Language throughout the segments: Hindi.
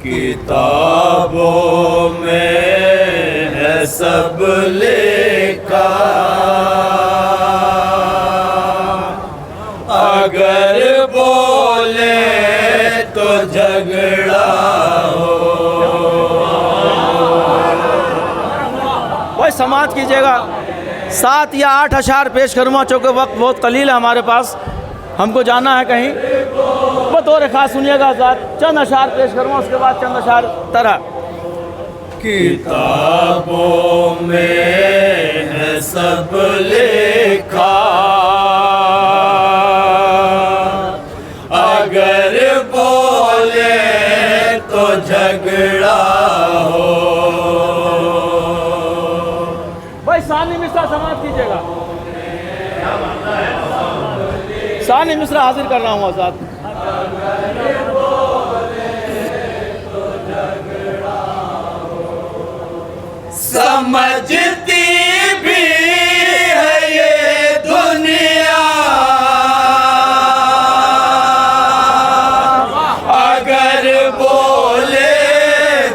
किताबों में है सब लिखा, अगर बोले तो झगड़ा हो। भाई समाज कीजिएगा। 7 या 8 अशार पेश करूँगा, चूँकि वक्त बहुत कलील है हमारे पास, हमको जाना है कहीं। बतौर खास सुनिएगा साथ, चंद अशार पेश करूँगा, उसके बाद चंद अशार तरह। किताबों में है सब लिखा, अगर बोले तो झगड़ा हो। भाई सानी मिश्रा समाप्त कीजिएगा। सानी मिश्रा हाजिर कर रहा हूँ आजाद। समझती भी है ये दुनिया, अगर बोले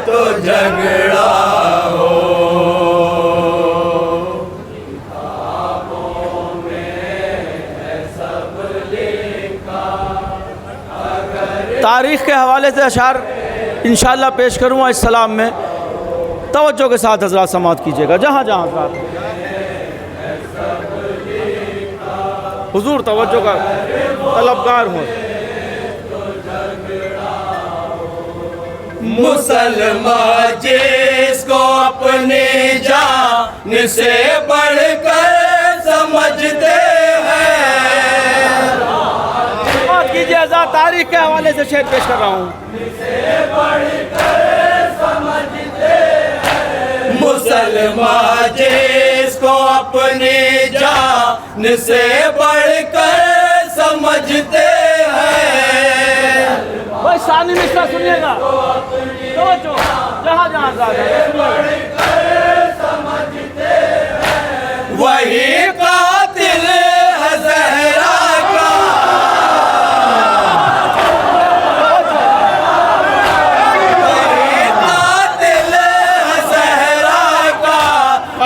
तो झगड़ा हो। तारीख़ के हवाले से अशार इंशाअल्लाह पेश करूँगा इस सलाम में। तवज्जो के साथ हज़रात समाअत कीजिएगा, जहाँ जहाँ हज़रात हुजूर तवज्जो का तलबगार हों। मुसलमान जिसको अपनी जान से बढ़कर समझते हैं, समाअत कीजिए हज़रात। तारीख़ के हवाले से शेर पेश कर रहा हूँ। मुसलमान जिसको अपनी जान से बढ़कर समझते हैं। भाई सानी मिश्रा सुनिएगा, तवज्जो, जहाँ जहाँ वही कातिल है ज़हरा का, वही कातिल है ज़हरा का,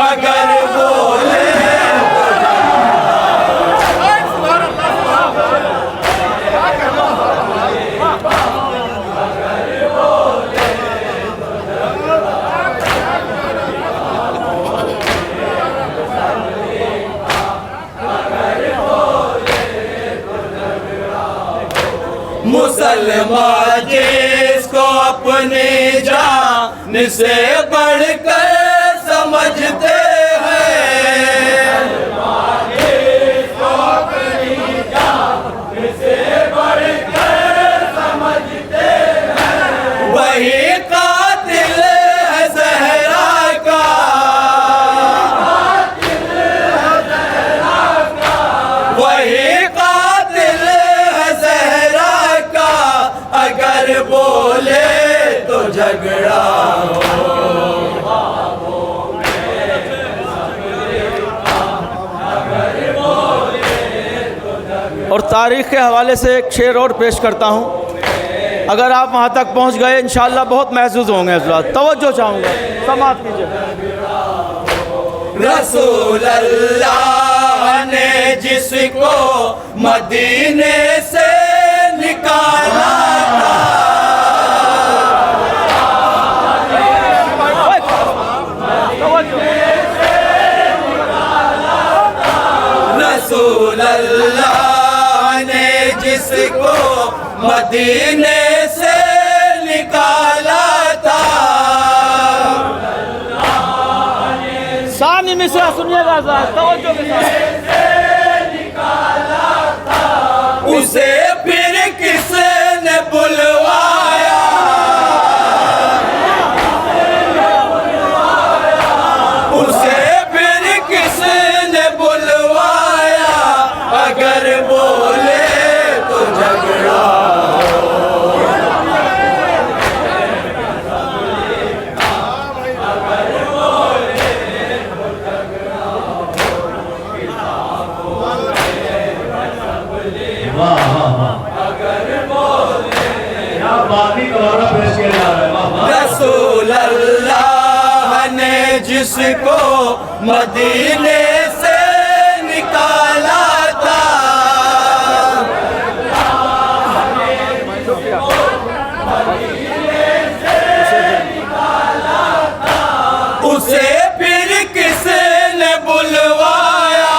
अगर बोले मुसलमान जिसको अपनी जान से बढ़कर समझते हैं, जिसको अपनी जान से बढ़कर समझते हैं, वही कातिल है ज़हरा का, वही कातिल है ज़हरा का, अगर बोले तो झगड़ा हो। और तारीख़ के हवाले से एक शेर और पेश करता हूँ। अगर आप वहाँ तक पहुँच गए इंशाअल्लाह बहुत महसूस होंगे हज़रात। तवज्जो चाहूँगा, समाअत कीजिए। रसूल अल्लाह ने जिसको मदीने से निकाला था, रसूल अल्लाह ने जिसको मदीने से निकाला था, सानी मिश्रा सुनिएगा साहब, तवज्जो के साथ। उसे फिर किसने बुलवाया, उसे फिर किसने बुलवाया, अगर बोले तो झगड़ा हो। जिसको मदीने से निकाला था, उसे फिर किसने बुलवाया,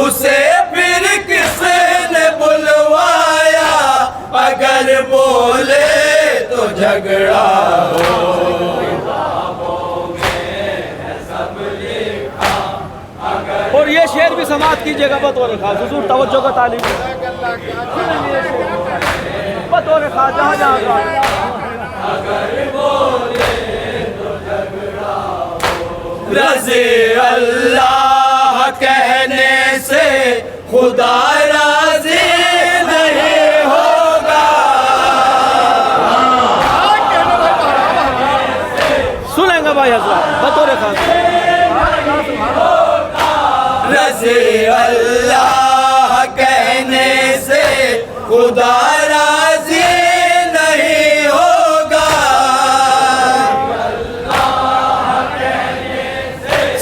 उसे फिर किसने बुलवाया, अगर बोले तो झगड़ा हो। और ये शेर भी समाप्त कीजिएगा बतौर खास, हुजूर तवज्जो का तालीम बतौर खास जहाँ जहाँ रज़े अल्लाह कहने से खुदा राज़ी नहीं होगा, सुनेंगे भाई हज़रात बतौर खास। रज़े अल्लाह कहने से खुदा राज़ी नहीं होगा,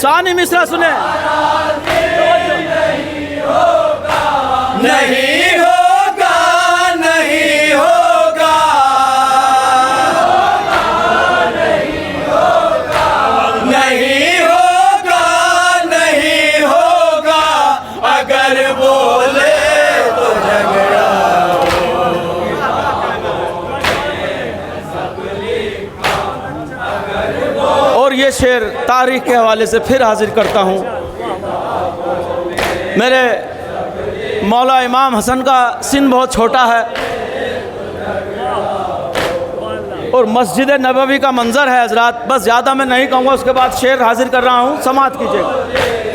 सानी मिसरा सुने, नहीं होगा, नहीं होगा, नहीं होगा, नहीं होगा, अगर बोले तो झगड़ा हो। और ये शेर तारीख के हवाले से फिर हाजिर करता हूँ। मेरे मौला इमाम हसन का सिन बहुत छोटा है और मस्जिद नबवी का मंज़र है हज़रात, बस ज़्यादा मैं नहीं कहूँगा, उसके बाद शेर हाजिर कर रहा हूँ, समात कीजिए,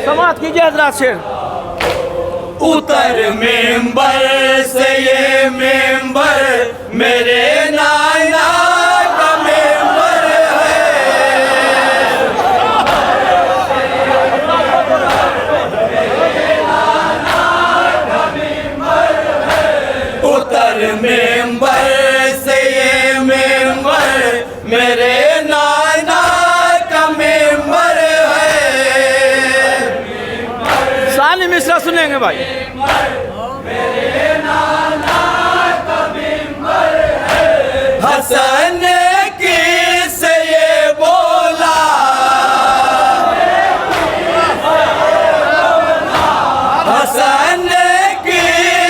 समात कीजिए हज़रात शेर। उतर मेंबर से ये मेंबर मेरे नाना का मेंबर है, उतर मेंबर से ये मेंबर मेरे नाना का मेंबर है, सानी मिसरा सुनेंगे भाई। हसन की से ये बोला, हसन की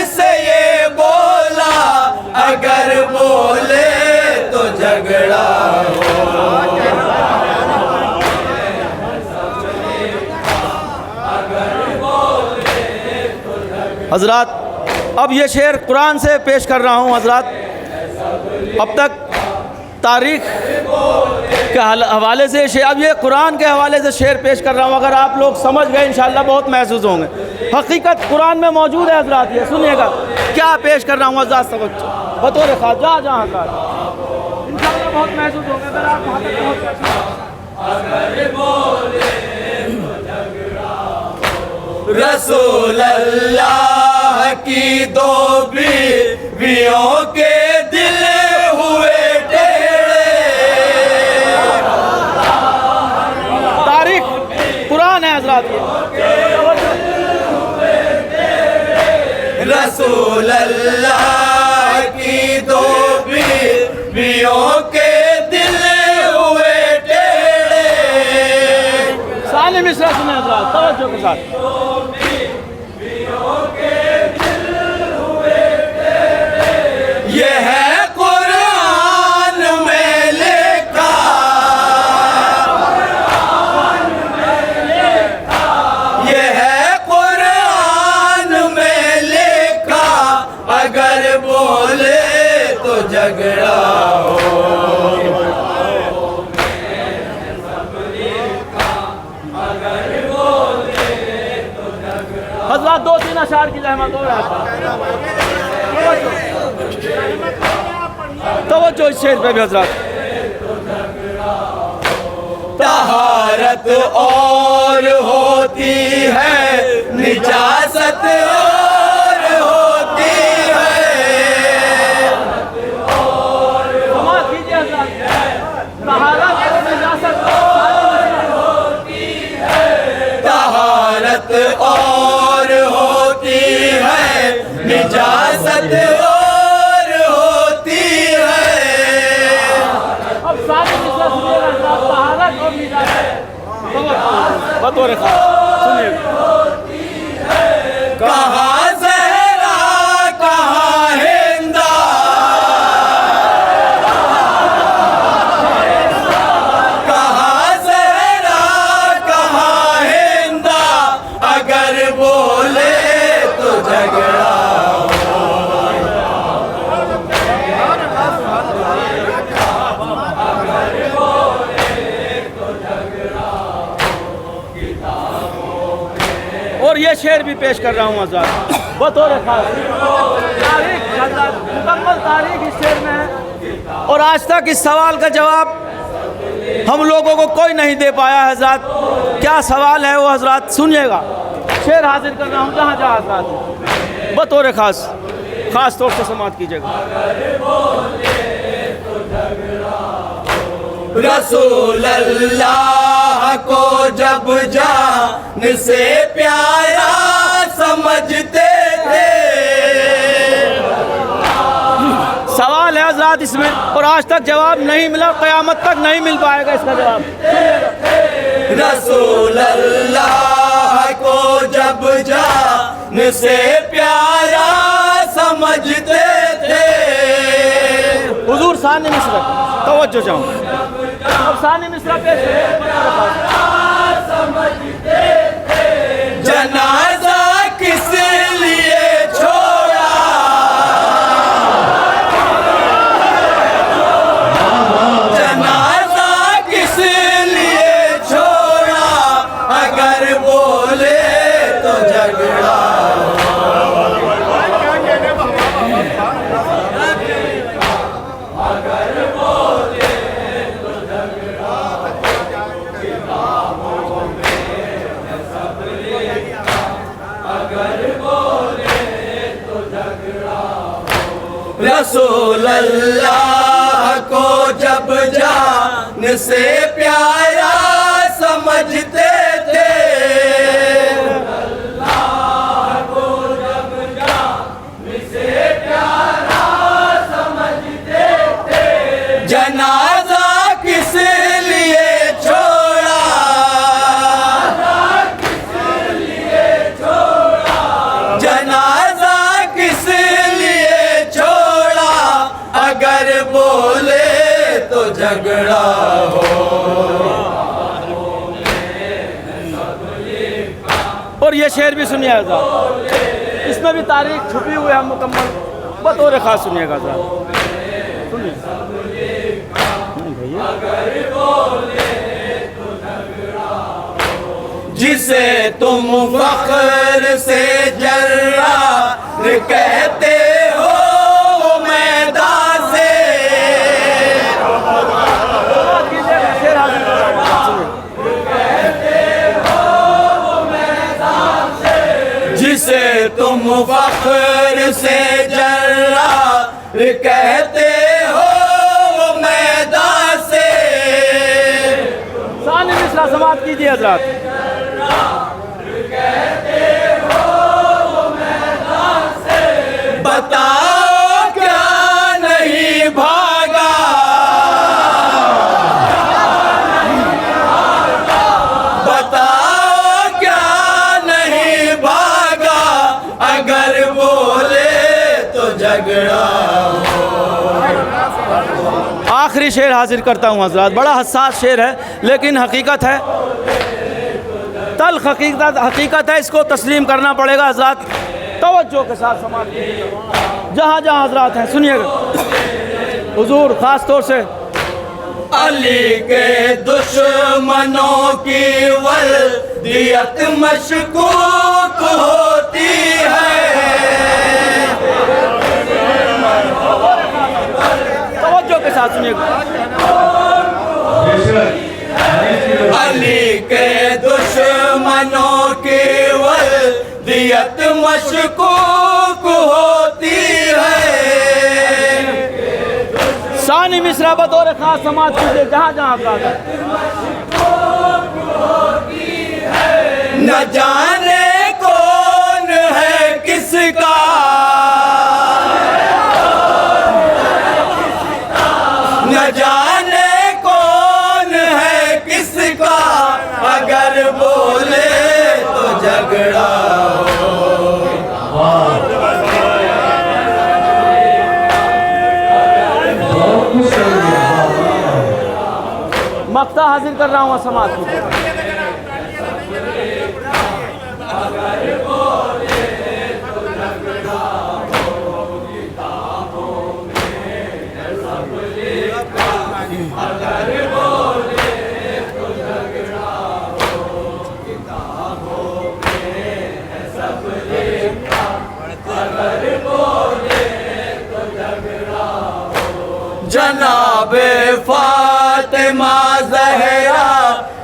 से ये बोला, अगर बोले तो झगड़ा हो। हज़रात अब ये शेर कुरान से पेश कर रहा हूँ हज़रात। अब तक तारीख़ के हवाले से शेर, अब ये कुरान के हवाले से शेर पेश कर रहा हूँ। अगर आप लोग समझ गए इंशाअल्लाह बहुत महसूस होंगे, हकीकत कुरान में मौजूद है हज़रात। ये सुनिएगा क्या पेश कर रहा हूँ हज़रात, समझ बतौर ख़ास जहाँ जहाँ का इंशाअल्लाह बहुत महसूस होंगे। अगर आप वहाँ तक पहुँच रसूल अल्लाह की दो बीवियों के दिल हुए टेढ़े, तारीख कुरान है हज़रात ये। रसूल अल्लाह की दो बीवियों के दिल हुए टेढ़े, साले मिसरा सुने हज़रात तवज्जो के साथ। ये है कुरान में लिखा, ये है कुरान में लिखा, अगर बोले तो झगड़ा हो। हज़रात दो तीन अशार की रहमत हो रहा तवज्जो इस शेर पे भी हज़रात। तहारत और होती है, निजासत और होती है, समाज कीजिए निजासत और होती है। अब सारे मिसरा सुनिएगा, तहारत और निजासत बतौर खास सुनिएगा। कहाँ ज़हरा कहाँ हिंदा, कहाँ ज़हरा कहाँ हिंदा, अगर बोले तो झगड़ा। और ये शेर भी पेश कर रहा हूँ आज़ाद बतौर खास। तारीख हज़रात, मुकम्मल तारीख इस शेर में है और आज तक इस सवाल का जवाब हम लोगों को कोई नहीं दे पाया है हज़रात। क्या सवाल है वो हज़रात सुनिएगा। शेर हाजिर कर रहा हूँ जहाँ जहाँ हज़रात बतौर खास, ख़ास तौर से समात कीजिएगा। रसूल अल्लाह को जब जान से प्यारा समझते थे। सवाल है हज़रात इसमें और आज तक जवाब नहीं मिला, क़यामत तक नहीं मिल पाएगा इसका जवाब। रसूल अल्लाह को जब जान से प्यारा समझते थे। हुजूर सानी मिस्रा तवज्जो चाहूँ। अब सानी मिस्रा पेश जनाजा किस लिए छोड़ा, जनाजा किस लिए छोड़ा, अगर बोले तो झगड़ा। रसूल अल्लाह को जब जान से प्यारा समझते थे। अल्लाह को जब जान से प्यारा समझते थे। जनाजा किस लिए छोड़ा, किस लिए छोड़ा, जनाजा किस लिए छोड़ा, अगर बोले तो झगड़ा हो। और ये शेर भी सुनिए आज़ाद, इसमें भी तारीख छुपी हुई है मुकम्मल बतौर खास सुनिएगा आज़ाद। सुनिए जिसे तुम फख्र से जर्रार कहते हो वो मैदान से, जिसे तुम फख्र से जर्रार कहते हो वो मैदान से। सानी मिस्रा समात कीजिए हज़रात। बताओ क्या नहीं भागा, बताओ क्या नहीं भागा, अगर बोले तो झगड़ा। आखिरी शेर हाजिर करता हूँ हज़रात। बड़ा हसास शेर है लेकिन हकीकत है, तल्ख हकीकत है, इसको तस्लीम करना पड़ेगा हज़रात। तवज्जो के साथ समाज जहाँ जहाँ हज़रात हैं सुनिएगा। हुजूर ख़ास तौर से अली के दुश्मनों की वल्दियत मशकूक होती है। तवज्जो के साथ सुनिएगा। अली के दुश्मनों की वल्दियत मशकूक होती है। सानी मिस्रा बतौर खास समाज कीजिए जहाँ जहाँ हज़रात हैं। न जाने कौन है किसका, न जाने कौन है किसका, अगर बोले तो झगड़ा हो। मक्ता हाजिर कर रहा हूँ समाज की। जनाबे फातिमा ज़हरा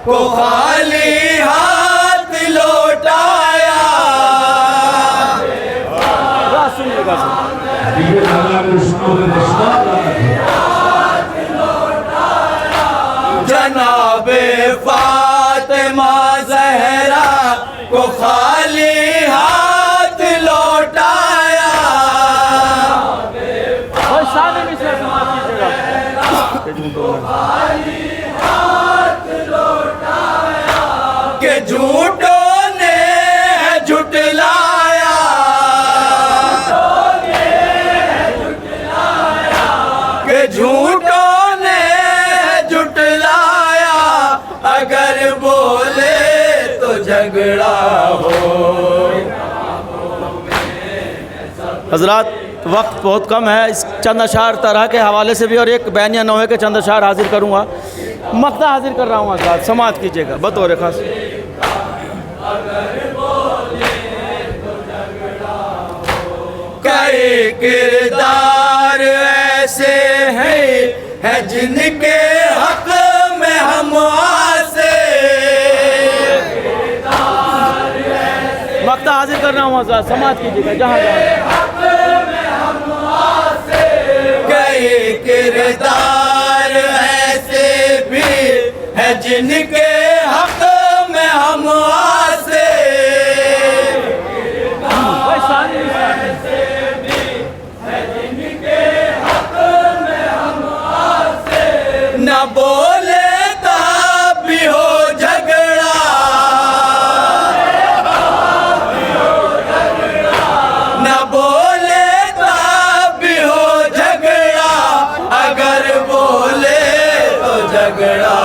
को खाली हाथ लौटाया, सुनिएगा जनाबे फातिमा ज़हरा को खाली हाथ लौटाया। और शादी में से समाज के झूठों ने झुटलाया, के झूठों ने झुटलाया, अगर बोले तो झगड़ा हो। हजरात वक्त बहुत कम है, इस चंद अशार तरह के हवाले से भी और एक बैनिया नौहे के चंद अशार हाजिर करूँगा। मक्ता हाजिर कर रहा हूँ हजरात, समात कीजिएगा बतौर खास। कई किरदार ऐसे हैं जिनके हक में हम आसे। मक्ता हाजिर कर रहा हूँ हजरात, समात कीजिएगा जहाँ जहाँ। कई किरदार ऐसे भी हैं जिनके हक में हम आसे। न बोले तब भी हो झगड़ा, न बोले तब भी हो झगड़ा, अगर बोले तो झगड़ा